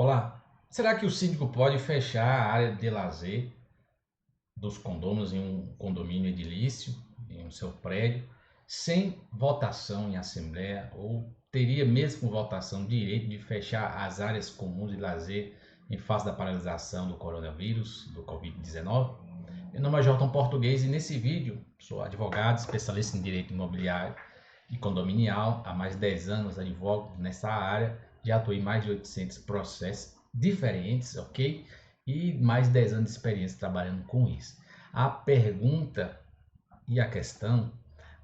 Olá, será que o síndico pode fechar a área de lazer dos condôminos em um condomínio edilício, em um seu prédio, sem votação em assembleia, ou teria mesmo com votação direito de fechar as áreas comuns de lazer em face da paralisação do coronavírus, do Covid-19? Meu nome é Jordan Português e nesse vídeo sou advogado, especialista em direito imobiliário e condominial. Há mais de 10 anos advogo nessa área, já atuei em mais de 800 processos diferentes, ok? E mais de 10 anos de experiência trabalhando com isso. A pergunta e a questão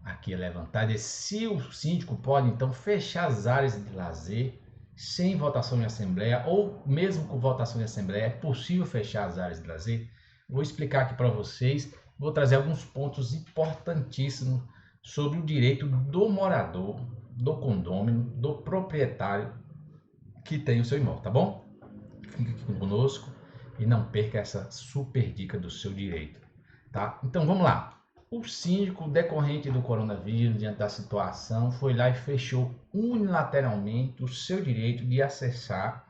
aqui é levantada é se o síndico pode então fechar as áreas de lazer sem votação em assembleia, ou mesmo com votação em assembleia, é possível fechar as áreas de lazer? Vou explicar aqui para vocês, vou trazer alguns pontos importantíssimos sobre o direito do morador, do condômino, do proprietário que tem o seu imóvel, tá bom? Fique aqui conosco e não perca essa super dica do seu direito, tá? Então vamos lá. O síndico, decorrente do coronavírus, diante da situação, foi lá e fechou unilateralmente o seu direito de acessar,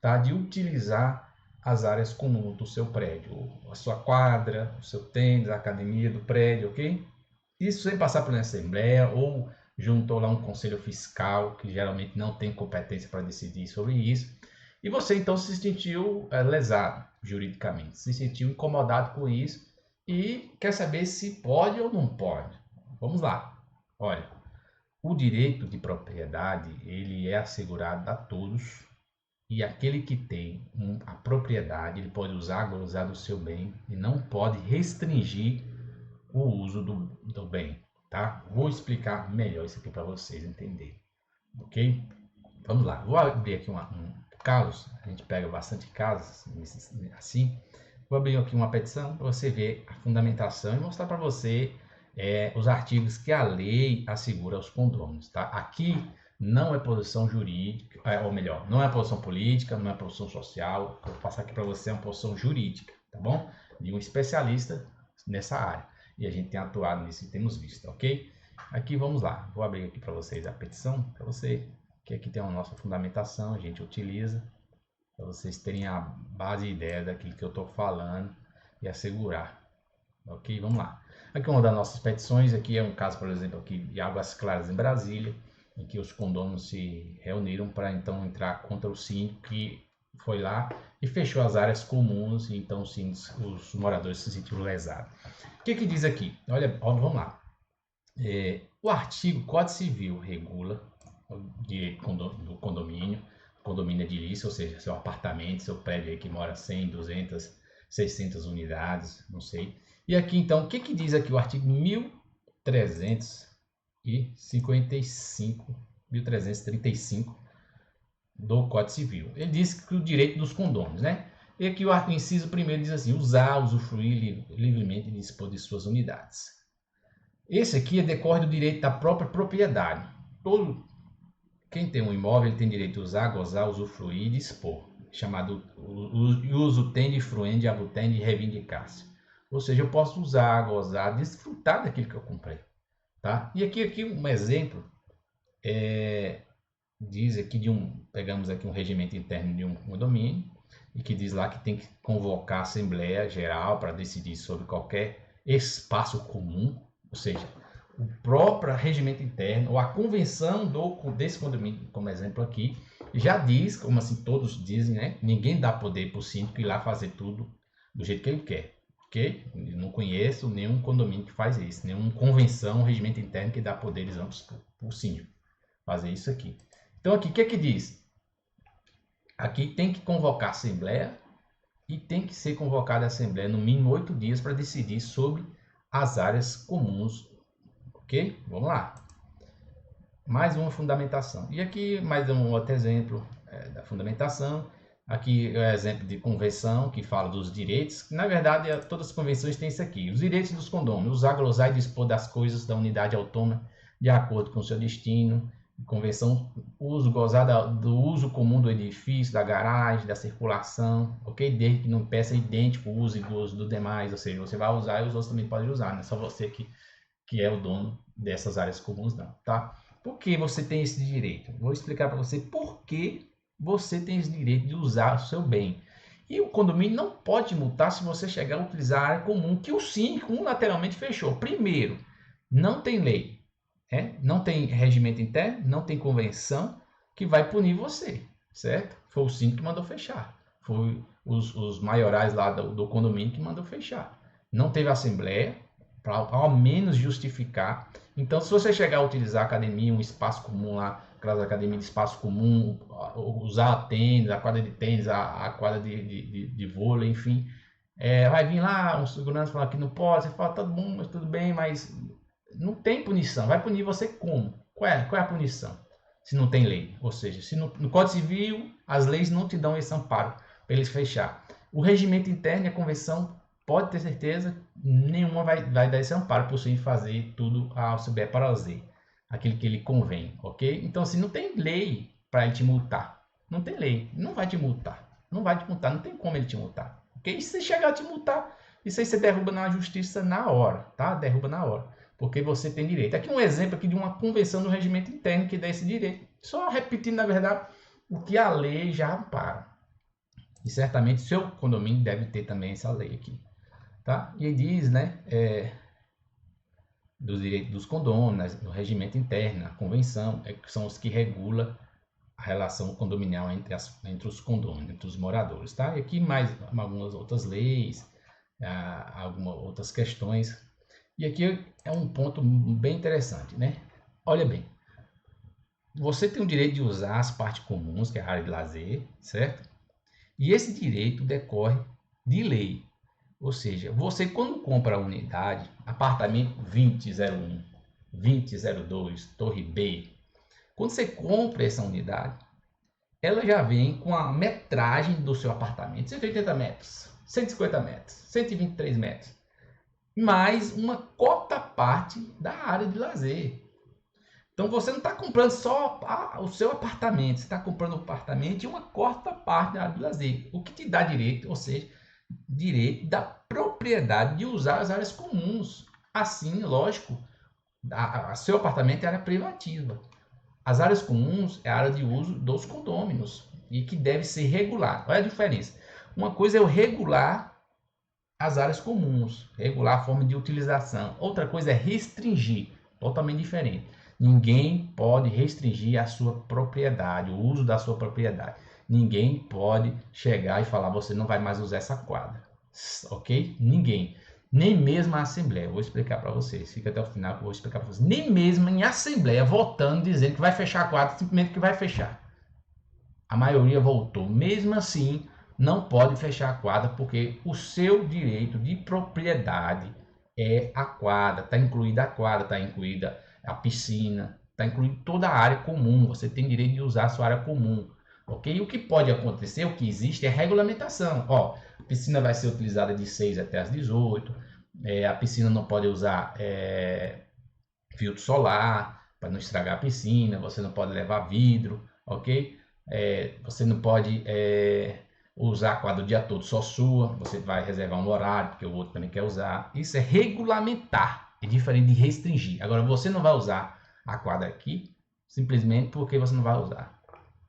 tá? De utilizar as áreas comuns do seu prédio, a sua quadra, o seu tênis, a academia do prédio, ok? Isso sem passar por uma assembleia ou juntou lá um conselho fiscal que geralmente não tem competência para decidir sobre isso. E você então se sentiu lesado juridicamente, se sentiu incomodado com isso e quer saber se pode ou não pode. Vamos lá. Olha, o direito de propriedade ele é assegurado a todos e aquele que tem a propriedade ele pode usar, gozar do seu bem e não pode restringir o uso do bem, tá? Vou explicar melhor isso aqui para vocês entenderem, ok? Vamos lá, vou abrir aqui um caso, a gente pega bastante casos assim. Vou abrir aqui uma petição para você ver a fundamentação e mostrar para você os artigos que a lei assegura aos condôminos, tá? Aqui não é posição jurídica, ou melhor, não é posição política, não é posição social. Vou passar aqui para você uma posição jurídica, tá bom? De um especialista nessa área. E a gente tem atuado nisso e temos visto, ok? Aqui vamos lá, vou abrir aqui para vocês a petição, para você, que aqui tem a nossa fundamentação, a gente utiliza, para vocês terem a base e ideia daquilo que eu estou falando e assegurar. Ok, vamos lá. Aqui uma das nossas petições, aqui é um caso, por exemplo, aqui de Águas Claras, em Brasília, em que os condôminos se reuniram para então entrar contra o síndico que foi lá e fechou as áreas comuns, e então os moradores se sentiram lesados. O que diz aqui? Olha, vamos lá. O artigo Código Civil regula o direito do condomínio edilício, ou seja, seu apartamento, seu prédio aí que mora 100, 200, 600 unidades, não sei. E aqui então, o que diz aqui o artigo 1335 do Código Civil? Ele diz que o direito dos condôminos, né? E aqui o inciso primeiro diz assim: usar, usufruir livremente e dispor de suas unidades. Esse aqui decorre do direito da própria propriedade. Quem tem um imóvel ele tem direito a usar, gozar, usufruir e dispor. Chamado uso tendi, fruendi, abutendi e reivindicar-se. Ou seja, eu posso usar, gozar, desfrutar daquilo que eu comprei. Tá? E aqui um exemplo diz aqui pegamos aqui um regimento interno de um condomínio e que diz lá que tem que convocar a Assembleia Geral para decidir sobre qualquer espaço comum, ou seja, o próprio regimento interno ou a convenção desse condomínio, como exemplo aqui, já diz, como assim todos dizem, né? Ninguém dá poder para o síndico ir lá fazer tudo do jeito que ele quer, ok? Eu não conheço nenhum condomínio que faz isso, nenhuma convenção, regimento interno que dá poderes amplos para o síndico fazer isso aqui. Então aqui, o que diz? Aqui tem que convocar a Assembleia e tem que ser convocada a Assembleia no mínimo 8 dias para decidir sobre as áreas comuns, ok? Vamos lá. Mais uma fundamentação. E aqui mais um outro exemplo da fundamentação. Aqui é o exemplo de convenção que fala dos direitos. Na verdade, todas as convenções têm isso aqui. Os direitos dos condôminos. Usar, glosar e dispor das coisas da unidade autônoma de acordo com seu destino. Convenção, uso, gozar do uso comum do edifício, da garagem, da circulação, ok? Desde que não peça idêntico o uso e gozo do demais, ou seja, você vai usar e os outros também podem usar, não é só você que é o dono dessas áreas comuns, não, tá? Por que você tem esse direito? Vou explicar para você por que você tem esse direito de usar o seu bem. E o condomínio não pode multar se você chegar a utilizar a área comum, que o síndico unilateralmente fechou. Primeiro, não tem lei, não tem regimento interno, não tem convenção que vai punir você, certo? Foi o síndico que mandou fechar. Foi os maiorais lá do condomínio que mandou fechar. Não teve assembleia para ao menos justificar. Então, se você chegar a utilizar a academia, um espaço comum lá, aquelas academias de espaço comum, usar a tênis, a quadra de tênis, a quadra de vôlei, enfim, vai vir lá um segurança falar que não pode, você fala, tá bom, mas tudo bem, mas não tem punição. Vai punir você como? Qual é a punição? Se não tem lei. Ou seja, se no Código Civil as leis não te dão esse amparo para eles fechar. O regimento interno e a convenção, pode ter certeza, nenhuma vai dar esse amparo para você fazer tudo ao seu bel prazer, aquele que lhe convém, ok? Então, assim, não tem lei para ele te multar. Não tem lei, não vai te multar. Não vai te multar, não tem como ele te multar. Ok? E se chegar a te multar, isso aí você derruba na justiça na hora, tá? Derruba na hora, porque você tem direito. Aqui um exemplo aqui de uma convenção do regimento interno que dá esse direito. Só repetindo, na verdade, o que a lei já ampara. E certamente seu condomínio deve ter também essa lei aqui, tá? E diz, né, dos direitos dos condôminos, do regimento interno, a convenção, que são os que regulam a relação condominial entre os condôminos, entre os moradores, tá? E aqui mais algumas outras leis, algumas outras questões. E aqui é um ponto bem interessante, né? Olha bem, você tem o direito de usar as partes comuns, que é a área de lazer, certo? E esse direito decorre de lei. Ou seja, você quando compra a unidade, apartamento 2001, 2002, Torre B, quando você compra essa unidade, ela já vem com a metragem do seu apartamento, 180 metros, 150 metros, 123 metros, mais uma cota parte da área de lazer. Então você não está comprando só o seu apartamento, você está comprando um apartamento e uma quarta parte da área de lazer, o que te dá direito, ou seja, direito da propriedade de usar as áreas comuns. Assim, lógico, seu apartamento é área privativa. As áreas comuns é a área de uso dos condôminos e que deve ser regular. Olha a diferença. Uma coisa é eu regular as áreas comuns, regular a forma de utilização. Outra coisa é restringir, totalmente diferente. Ninguém pode restringir a sua propriedade, o uso da sua propriedade. Ninguém pode chegar e falar, você não vai mais usar essa quadra, ok? Ninguém. Nem mesmo a Assembleia. Vou explicar para vocês. Fica até o final que eu vou explicar para vocês. Nem mesmo em Assembleia, votando, dizendo que vai fechar a quadra, simplesmente que vai fechar. A maioria votou. Mesmo assim, não pode fechar a quadra, porque o seu direito de propriedade é a quadra. Está incluída a quadra, está incluída a piscina, está incluída toda a área comum. Você tem direito de usar a sua área comum. Ok? O que pode acontecer, o que existe é regulamentação. Ó, a piscina vai ser utilizada de 6 até as 18. A piscina não pode usar filtro solar para não estragar a piscina. Você não pode levar vidro, ok? Você não pode usar a quadra o dia todo só sua. Você vai reservar um horário porque o outro também quer usar. Isso é regulamentar. É diferente de restringir. Agora você não vai usar a quadra aqui simplesmente porque você não vai usar.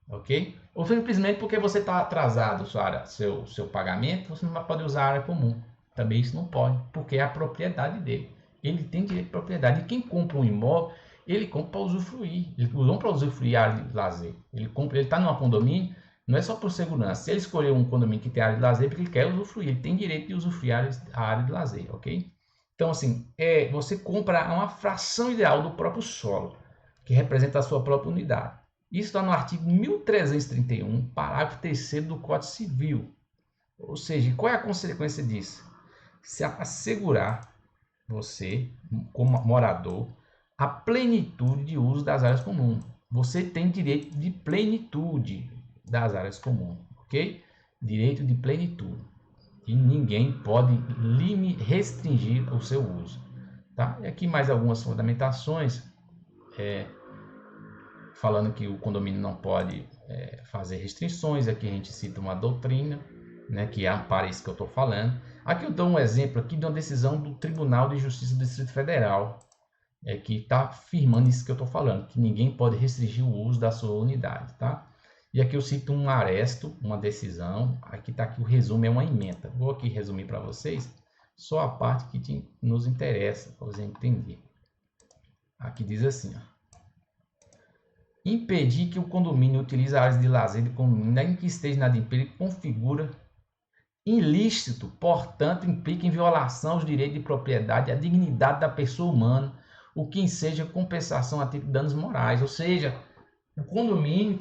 Ok? Ou simplesmente porque você está atrasado seu pagamento, você não vai poder usar a área comum. Também isso não pode, porque é a propriedade dele. Ele tem direito de propriedade. E quem compra um imóvel, ele compra para usufruir. Ele não para usufruir a área de lazer. Ele está num condomínio, não é só por segurança. Se ele escolher um condomínio que tem área de lazer, porque ele quer usufruir, ele tem direito de usufruir a área de lazer, ok? Então, assim, você compra uma fração ideal do próprio solo, que representa a sua própria unidade. Isso está no artigo 1331, parágrafo 3º do Código Civil. Ou seja, qual é a consequência disso? Se assegurar você, como morador, a plenitude de uso das áreas comuns. Você tem direito de plenitude das áreas comuns, ok? Direito de plenitude. E ninguém pode restringir o seu uso. Tá? E aqui mais algumas fundamentações. Falando que o condomínio não pode fazer restrições. Aqui a gente cita uma doutrina, né, que ampara isso que eu estou falando. Aqui eu dou um exemplo aqui de uma decisão do Tribunal de Justiça do Distrito Federal, que está afirmando isso que eu estou falando, que ninguém pode restringir o uso da sua unidade. Tá? E aqui eu cito um aresto, uma decisão. Aqui está aqui o resumo, é uma ementa. Vou aqui resumir para vocês só a parte que nos interessa, para você entender. Aqui diz assim, ó. Impedir que o condomínio utilize áreas de lazer de condomínio, ainda que esteja inadimplente, configura ilícito, portanto, implica em violação aos direitos de propriedade e à dignidade da pessoa humana, o que enseja compensação a título de danos morais. Ou seja, o condomínio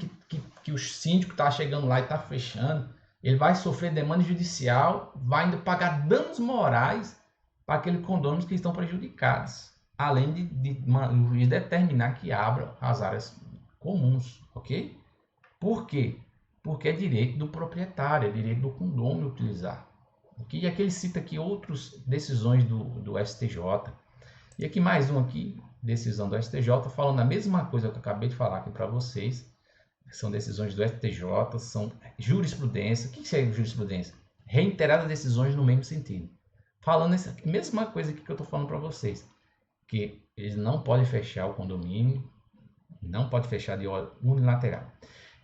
que o síndico está chegando lá e está fechando, ele vai sofrer demanda judicial, vai ainda pagar danos morais para aqueles condôminos que estão prejudicados, além de o juiz determinar que abra as áreas comuns, ok? Por quê? Porque é direito do proprietário, é direito do condômino utilizar. Okay? E aqui ele cita aqui outras decisões do STJ. E aqui mais uma aqui, decisão do STJ, falando a mesma coisa que eu acabei de falar aqui para vocês. São decisões do STJ, são jurisprudência. O que é jurisprudência? Reiteradas decisões no mesmo sentido. Falando essa mesma coisa aqui que eu estou falando para vocês. Que eles não podem fechar o condomínio, não pode fechar de ordem unilateral.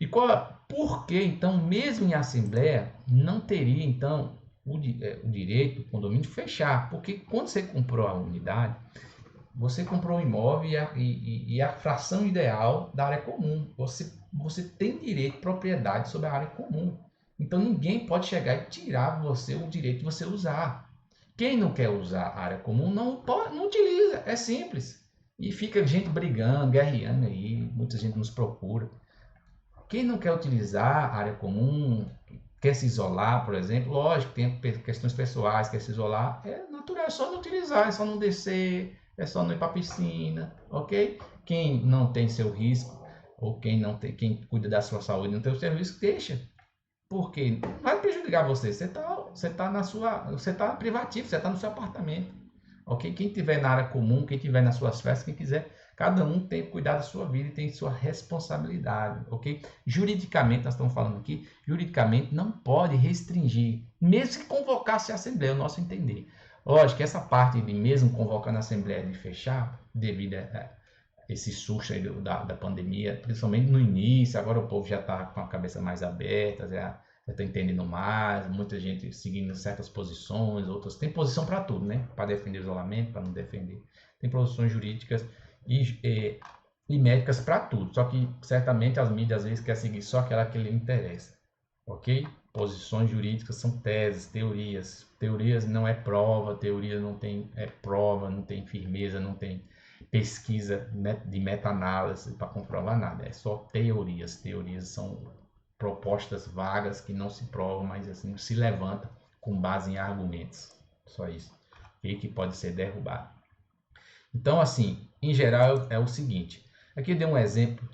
E por que, então, mesmo em assembleia, não teria, então, o direito, o condomínio, de fechar? Porque quando você comprou a unidade, você comprou o imóvel e a fração ideal da área comum. Você tem direito, propriedade sobre a área comum. Então, ninguém pode chegar e tirar você o direito de você usar. Quem não quer usar a área comum, não utiliza. É simples. E fica gente brigando, guerreando aí, muita gente nos procura. Quem não quer utilizar a área comum, quer se isolar, por exemplo, lógico, tem questões pessoais, quer se isolar, é natural, é só não utilizar, é só não descer, é só não ir para a piscina, ok? Quem não tem seu risco, ou quem cuida da sua saúde não tem o seu risco, deixa. Porque vai prejudicar você, você tá privativo, você está no seu apartamento, ok? Quem tiver na área comum, quem tiver nas suas festas, quem quiser, cada um tem que cuidar da sua vida e tem sua responsabilidade, ok? Juridicamente, nós estamos falando aqui, juridicamente não pode restringir, mesmo que convocasse a Assembleia, o nosso entender. Lógico que essa parte de mesmo convocando a Assembleia de fechar, devido a esse susto aí da pandemia, principalmente no início, agora o povo já está com a cabeça mais aberta, já está entendendo mais, muita gente seguindo certas posições, outras tem posição para tudo, né? Para defender o isolamento, para não defender. Tem posições jurídicas e médicas para tudo. Só que certamente as mídias às vezes querem seguir só aquela que lhe interessa. Ok? Posições jurídicas são teses, teorias. Teorias não é prova, teoria não tem prova, não tem firmeza, não tem pesquisa de meta-análise para comprovar nada. É só teorias. Teorias são propostas vagas que não se provam, mas assim se levantam com base em argumentos. Só isso. E que pode ser derrubado. Então, assim, em geral é o seguinte. Aqui eu dei um exemplo,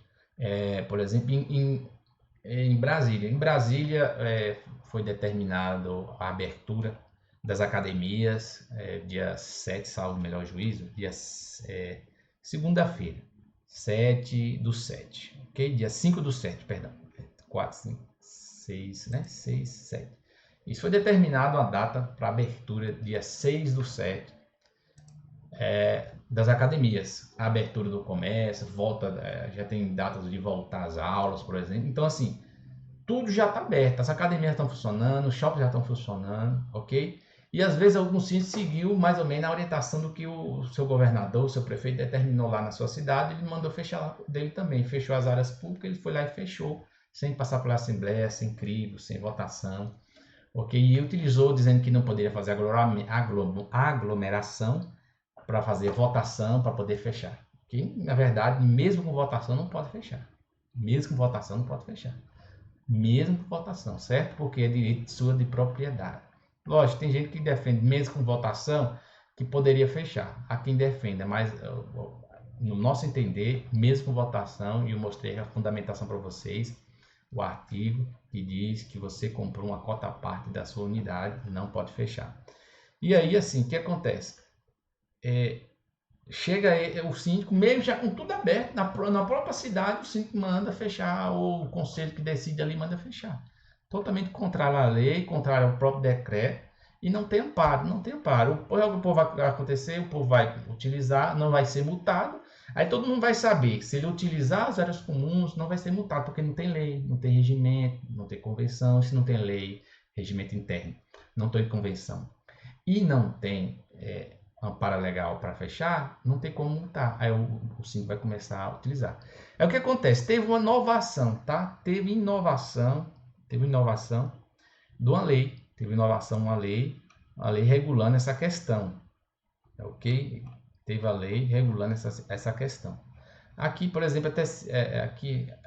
por exemplo, em Brasília. Em Brasília foi determinado a abertura das academias, dia 7, salvo o melhor juízo, segunda-feira, 7/7, ok? Dia 5/7, perdão, 4, 5, 6, né? 6, 7. Isso foi determinado a data para abertura, dia 6/7, das academias, a abertura do comércio, já tem datas de voltar às aulas, por exemplo. Então, assim, tudo já está aberto, as academias estão funcionando, os shoppings já estão funcionando, ok? E às vezes alguns sítios seguiu mais ou menos a orientação do que o seu governador, o seu prefeito determinou lá na sua cidade, ele mandou fechar dele também, fechou as áreas públicas, ele foi lá e fechou, sem passar pela assembleia, sem crivo, sem votação, ok? E utilizou dizendo que não poderia fazer aglomeração para fazer votação, para poder fechar. Que, na verdade, mesmo com votação, não pode fechar. Mesmo com votação, não pode fechar. Mesmo com votação, certo? Porque é direito sua de propriedade. Lógico, tem gente que defende, mesmo com votação, que poderia fechar. Há quem defenda, mas no nosso entender, mesmo com votação, e eu mostrei a fundamentação para vocês, o artigo que diz que você comprou uma cota à parte da sua unidade, não pode fechar. E aí, assim, o que acontece? Chega o síndico, mesmo já com tudo aberto, na própria cidade, o síndico manda fechar, ou o conselho que decide ali manda fechar. Totalmente contrário à lei, contrário ao próprio decreto, e não tem amparo, não tem amparo. O que vai acontecer, o povo vai utilizar, não vai ser multado, Aí todo mundo vai saber que se ele utilizar as áreas comuns, não vai ser multado, porque não tem lei, não tem regimento, não tem convenção. Se não tem lei, regimento interno, não tem convenção e não tem amparo legal para fechar, não tem como multar. Aí o síndico vai começar a utilizar. É o que acontece, teve uma inovação, tá? Teve inovação de uma lei, uma lei regulando essa questão, ok? Teve a lei regulando essa questão. Aqui, por exemplo, até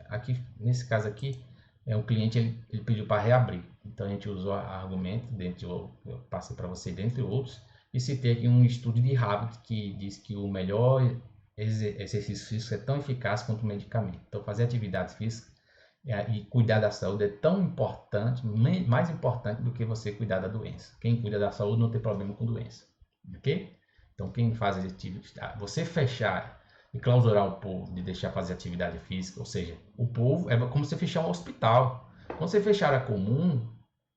aqui nesse caso aqui, um cliente ele pediu para reabrir. Então a gente usou argumento, eu passei para você, dentre outros, e citei aqui um estudo de Harvard que diz que o melhor exercício físico é tão eficaz quanto o medicamento. Então fazer atividade física e cuidar da saúde é tão importante, mais importante do que você cuidar da doença. Quem cuida da saúde não tem problema com doença, ok? Então quem faz atividade, você fechar e clausurar o povo, de deixar fazer atividade física, ou seja, o povo é como você fechar um hospital. Quando você fechar a comum,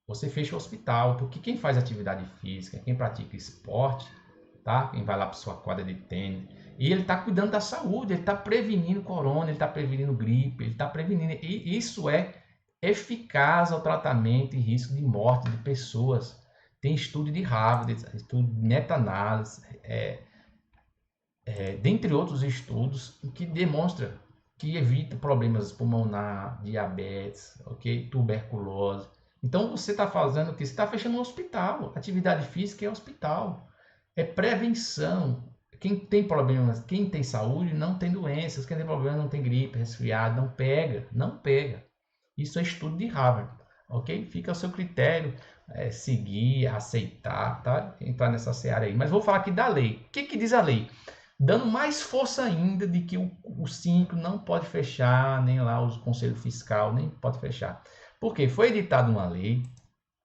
você fecha o hospital, porque quem faz atividade física, quem pratica esporte, tá? Quem vai lá para sua quadra de tênis, e ele está cuidando da saúde, ele está prevenindo corona, ele está prevenindo gripe, ele está prevenindo, e isso é eficaz ao tratamento e risco de morte de pessoas. Tem estudo de Harvard, estudo de meta-análise, dentre outros estudos, que demonstra que evita problemas pulmonar, diabetes, ok? Tuberculose. Então você está fazendo o que? Você está fechando um hospital. Atividade física é hospital. É prevenção. Quem tem problemas, quem tem saúde não tem doenças. Quem tem problema não tem gripe, resfriado, não pega. Não pega. Isso é estudo de Harvard. Ok? Fica ao seu critério seguir, aceitar, tá? Entrar nessa seara aí. Mas vou falar aqui da lei. O que diz a lei? Dando mais força ainda de que o síndico não pode fechar, nem lá o conselho fiscal, nem pode fechar. Porque foi editada uma lei,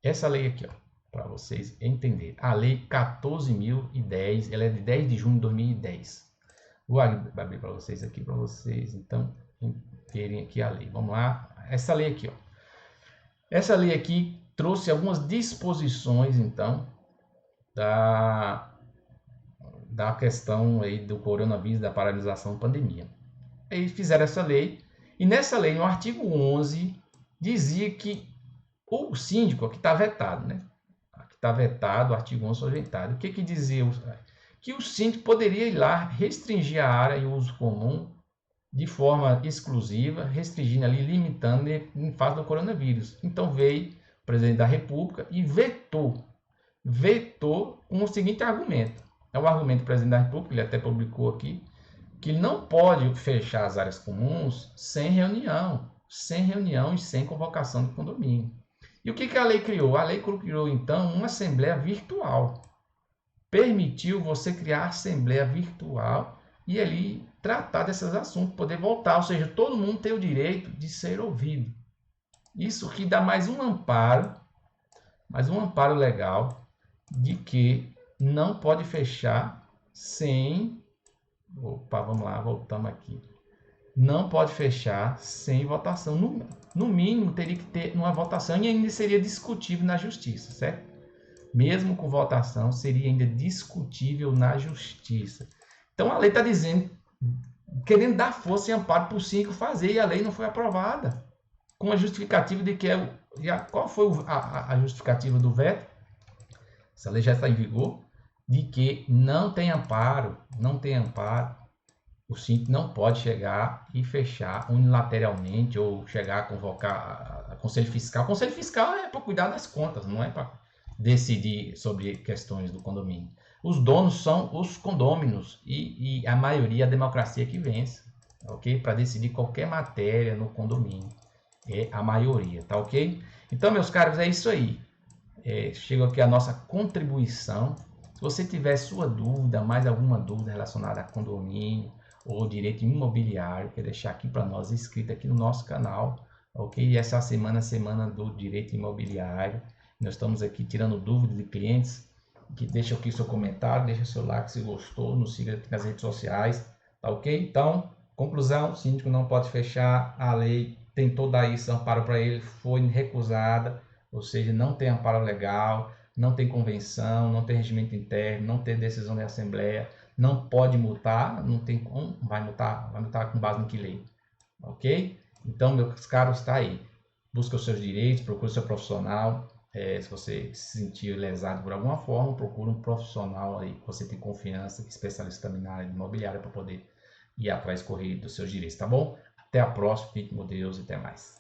essa lei aqui, ó, para vocês entenderem. A lei 14.010, ela é de 10 de junho de 2010. Vou abrir para vocês aqui, para vocês, então, verem aqui a lei. Vamos lá. Essa lei aqui, ó. Essa lei aqui trouxe algumas disposições, então, da questão aí do coronavírus, da paralisação da pandemia. Aí fizeram essa lei, e nessa lei, no artigo 11, dizia que o síndico, aqui está vetado, né? Aqui está vetado, o artigo 11 foi vetado. O que dizia? Que o síndico poderia ir lá restringir a área e o uso comum de forma exclusiva, restringindo ali, limitando em face do coronavírus. Então veio o presidente da República e vetou com o seguinte argumento. É o argumento do presidente da República, ele até publicou aqui, que ele não pode fechar as áreas comuns sem reunião e sem convocação do condomínio. E o que a lei criou? A lei criou, então, uma assembleia virtual. Permitiu você criar assembleia virtual e ali tratar desses assuntos, poder voltar, ou seja, todo mundo tem o direito de ser ouvido. Isso que dá mais um amparo legal de que não pode fechar sem... Opa, vamos lá, voltamos aqui. Não pode fechar sem votação. No mínimo, teria que ter uma votação e ainda seria discutível na justiça, certo? Mesmo com votação, seria ainda discutível na justiça. Então, a lei está dizendo, querendo dar força e amparo para o síndico fazer, e a lei não foi aprovada. Com a justificativa de que... qual foi a justificativa do veto? Essa lei já está em vigor, de que não tem amparo, o síndico não pode chegar e fechar unilateralmente ou chegar a convocar a conselho fiscal. O conselho fiscal é para cuidar das contas, não é para decidir sobre questões do condomínio. Os donos são os condôminos e a maioria, a democracia que vence, ok? Para decidir qualquer matéria no condomínio. É a maioria, tá ok? Então, meus caros, é isso aí. Chega aqui a nossa contribuição. Se você tiver sua dúvida, mais alguma dúvida relacionada a condomínio ou direito imobiliário, quer deixar aqui para nós, escrito aqui no nosso canal, ok? Essa é a semana do direito imobiliário. Nós estamos aqui tirando dúvidas de clientes, que deixa aqui seu comentário, deixa seu like se gostou, nos siga aqui nas redes sociais, tá ok? Então, conclusão, o síndico não pode fechar, a lei tentou dar isso, amparo para ele, foi recusada, ou seja, não tem amparo legal, não tem convenção, não tem regimento interno, não tem decisão da Assembleia, não pode multar, não tem como, vai multar com base em que lei? Ok? Então, meus caros, está aí. Busca os seus direitos, procure o seu profissional. Se você se sentir lesado por alguma forma, procure um profissional aí que você tem confiança, especialista também na área imobiliária, para poder ir atrás correr dos seus direitos, tá bom? Até a próxima, fique com Deus e até mais.